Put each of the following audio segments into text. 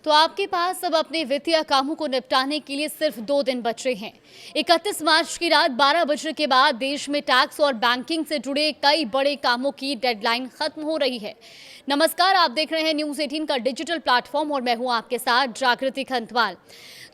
तो आपके पास अब अपने वित्तीय कामों को निपटाने के लिए सिर्फ 2 दिन बचे हैं। 31 मार्च की रात 12 बजे के बाद देश में टैक्स और बैंकिंग से जुड़े कई बड़े कामों की डेडलाइन खत्म हो रही है। नमस्कार, आप देख रहे हैं न्यूज़ 18 का डिजिटल प्लेटफॉर्म और मैं हूं आपके साथ जागृति खंतवाल।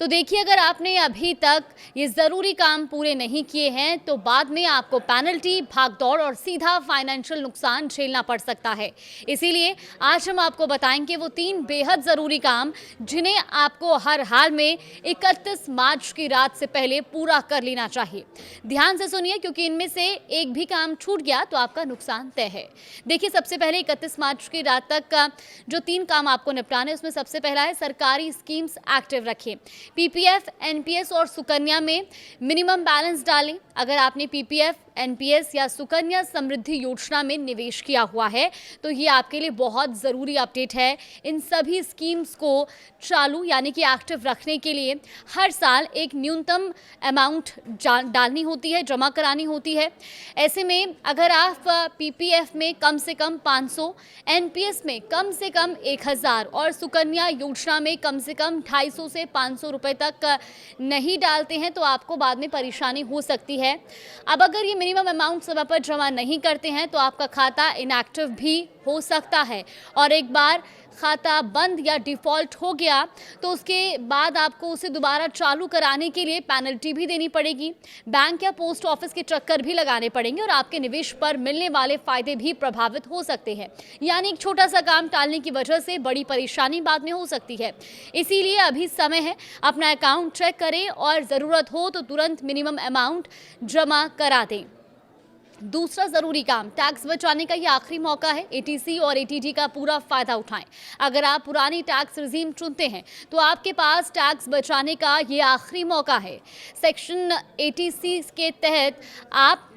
तो देखिए, अगर आपने अभी तक ये ज़रूरी काम पूरे नहीं किए हैं तो बाद में आपको पेनल्टी, भागदौड़ और सीधा फाइनेंशियल नुकसान झेलना पड़ सकता है। इसीलिए आज हम आपको बताएंगे वो 3 बेहद ज़रूरी काम जिन्हें आपको हर हाल में 31 मार्च की रात से पहले पूरा कर लेना चाहिए। ध्यान से सुनिए, क्योंकि इनमें से एक भी काम छूट गया तो आपका नुकसान तय है। देखिए, सबसे पहले 31 मार्च की रात तक का जो 3 काम आपको निपटाने, उसमें सबसे पहला है सरकारी स्कीम्स एक्टिव रखें। पीपीएफ, एनपीएस और सुकन्या में मिनिमम बैलेंस डालें। अगर आपने पीपीएफ, एनपीएस या सुकन्या समृद्धि योजना में निवेश किया हुआ है तो ये आपके लिए बहुत ज़रूरी अपडेट है। इन सभी स्कीम्स को चालू यानी कि एक्टिव रखने के लिए हर साल एक न्यूनतम अमाउंट डालनी होती है, जमा करानी होती है। ऐसे में अगर आप पीपीएफ में कम से कम 500, एनपीएस में कम से कम 1000 और सुकन्या योजना में कम से कम 250 से 500 रुपये तक नहीं डालते हैं तो आपको बाद में परेशानी हो सकती है। अब अगर ये मिनिमम अमाउंट समय पर जमा नहीं करते हैं तो आपका खाता इनएक्टिव भी हो सकता है और एक बार खाता बंद या डिफ़ॉल्ट हो गया तो उसके बाद आपको उसे दोबारा चालू कराने के लिए पेनल्टी भी देनी पड़ेगी। बैंक या पोस्ट ऑफिस के चक्कर भी लगाने पड़ेंगे और आपके निवेश पर मिलने वाले फ़ायदे भी प्रभावित हो सकते हैं। यानी एक छोटा सा काम टालने की वजह से बड़ी परेशानी बाद में हो सकती है। इसीलिए अभी समय है, अपना अकाउंट चेक करें और ज़रूरत हो तो तुरंत मिनिमम अमाउंट जमा करा दें। दूसरा ज़रूरी काम, टैक्स बचाने का ये आखिरी मौका है। एटीसी और एटीडी का पूरा फ़ायदा उठाएं। अगर आप पुरानी टैक्स रिजीम चुनते हैं तो आपके पास टैक्स बचाने का ये आखिरी मौका है। सेक्शन 86 के तहत आप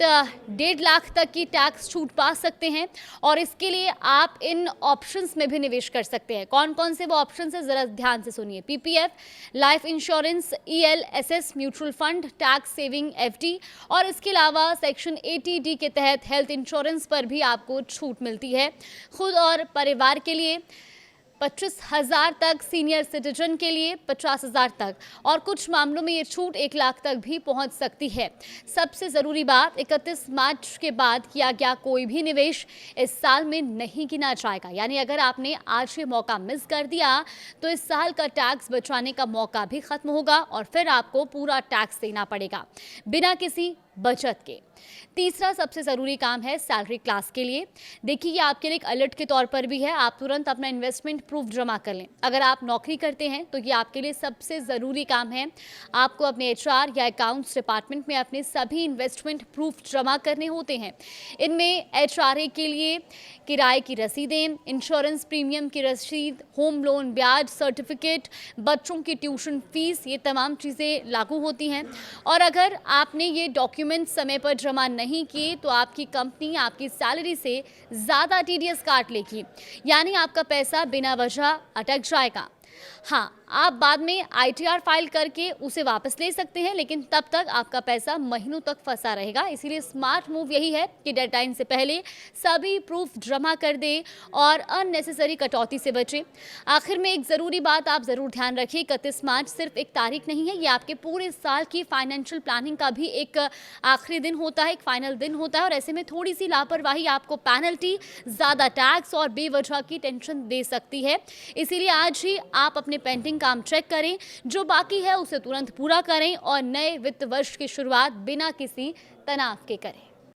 1.5 लाख तक की टैक्स छूट पा सकते हैं और इसके लिए आप इन ऑप्शंस में भी निवेश कर सकते हैं। कौन कौन से वो ऑप्शंस हैं, ज़रा ध्यान से सुनिए। PPF, life insurance, ELSS, mutual fund, tax saving FD और इसके अलावा सेक्शन 80D के तहत हेल्थ इंश्योरेंस पर भी आपको छूट मिलती है। खुद और परिवार के लिए 25,000 तक, सीनियर सिटीजन के लिए 50,000 तक और कुछ मामलों में ये छूट 1 लाख तक भी पहुंच सकती है। सबसे ज़रूरी बात, 31 मार्च के बाद किया गया कोई भी निवेश इस साल में नहीं गिना जाएगा। यानी अगर आपने आज ये मौका मिस कर दिया तो इस साल का टैक्स बचाने का मौका भी खत्म होगा और फिर आपको पूरा टैक्स देना पड़ेगा बिना किसी बचत के। तीसरा सबसे ज़रूरी काम है सैलरी क्लास के लिए। देखिए, ये आपके लिए एक अलर्ट के तौर पर भी है। आप तुरंत अपना इन्वेस्टमेंट प्रूफ जमा कर लें। अगर आप नौकरी करते हैं तो ये आपके लिए सबसे ज़रूरी काम है। आपको अपने एचआर या अकाउंट्स डिपार्टमेंट में अपने सभी इन्वेस्टमेंट प्रूफ जमा करने होते हैं। इनमें एचआरए के लिए किराए की रसीदें, इंश्योरेंस प्रीमियम की रसीद, होम लोन ब्याज सर्टिफिकेट, बच्चों की ट्यूशन फीस, ये तमाम चीज़ें लागू होती हैं। और अगर आपने ये डॉक्यूमेंट समय पर जमा नहीं किए तो आपकी कंपनी आपकी सैलरी से ज़्यादा टीडीएस काट लेगी, यानी आपका पैसा बिना वजह अटक जाएगा। हाँ, आप बाद में आईटीआर फाइल करके उसे वापस ले सकते हैं, लेकिन तब तक आपका पैसा महीनों तक फंसा रहेगा। इसीलिए स्मार्ट मूव यही है कि डेडलाइन से पहले सभी प्रूफ जमा कर दें और अननेसेसरी कटौती से बचें। आखिर में एक ज़रूरी बात आप ज़रूर ध्यान रखें, 31 मार्च सिर्फ एक तारीख नहीं है, ये आपके पूरे साल की फाइनेंशियल प्लानिंग का भी एक आखिरी दिन होता है, एक फाइनल दिन होता है और ऐसे में थोड़ी सी लापरवाही आपको पेनल्टी, ज़्यादा टैक्स और बेवजह की टेंशन दे सकती है। इसीलिए आज ही आप अपने पेंडिंग काम चेक करें, जो बाकी है उसे तुरंत पूरा करें और नए वित्त वर्ष की शुरुआत बिना किसी तनाव के करें।